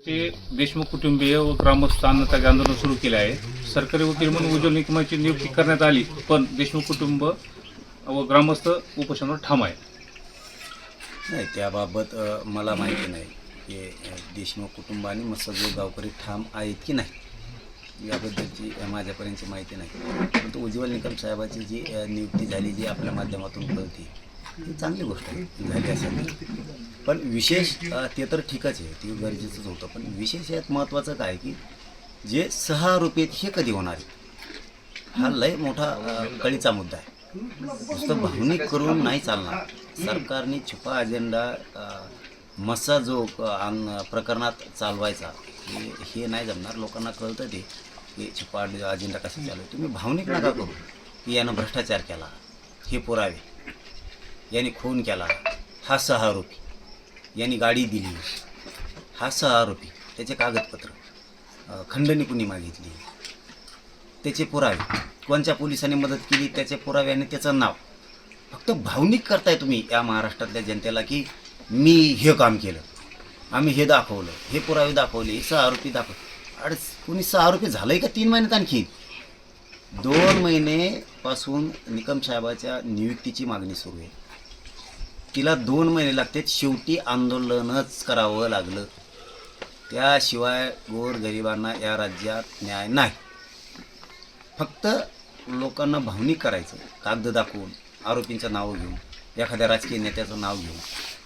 ते देशमुख कुटुंबीय व ग्रामस्थ अन्नत्याग आंदोलन सुरू केले आहे. सरकारी वकील म्हणून उज्ज्वल निकमाची नियुक्ती करण्यात आली, पण देशमुख कुटुंब व ग्रामस्थ उपोषणावर ठाम आहे. नाही, त्याबाबत मला माहिती नाही की देशमुख कुटुंब आणि मत्स्यजोग गावकरी ठाम आहेत की नाही, याबद्दलची माझ्यापर्यंतची माहिती नाही. परंतु उज्ज्वल निकम साहेबाची जी नियुक्ती झाली, जी आपल्या माध्यमातून कळते, ही चांगली गोष्ट आहे झाली असेल. पण विशेष ते तर ठीकच आहे, ते गरजेचंच होतं. पण विशेष यात महत्त्वाचं काय की जे 6 आरोपी आहेत हे कधी होणार आहे, हा लय मोठा कळीचा मुद्दा आहे. नुसतं भावनिक करून नाही चालणार. सरकारने छुपा अजेंडा मस्साजोग प्रकरणात चालवायचा हे नाही जमणार. लोकांना कळतं ते की छुपा अजेंडा कसा चालू आहे. तुम्ही भावनिक नका करू की यानं भ्रष्टाचार केला, हे पुरावे, यांनी खून केला, हा 6 आरोपी, यांनी गाडी दिली, हा 6 आरोपी, त्याचे कागदपत्र, खंडणी कुणी मागितली, त्याचे पुरावे, कोणत्या पोलिसांनी मदत केली, त्याचे पुरावे आणि त्याचं नाव. फक्त भावनिक करताय तुम्ही या महाराष्ट्रातल्या जनतेला की मी हे काम केलं, आम्ही हे दाखवलं, हे पुरावे दाखवले, हे 6 आरोपी दाखवले. कुणी 6 आरोपी झालं आहे का 3 महिन्यात आणखी? 2 महिनेपासून निकम साहेबाच्या नियुक्तीची मागणी सुरू आहे. तिला 2 महिने लागतात. शेवटी आंदोलनच करावं लागलं. त्याशिवाय गोरगरिबांना या राज्यात न्याय नाही. फक्त लोकांना भावनिक करायचं, कागद दाखवून, आरोपींचं नाव घेऊन, एखाद्या राजकीय नेत्याचं नाव घेऊन,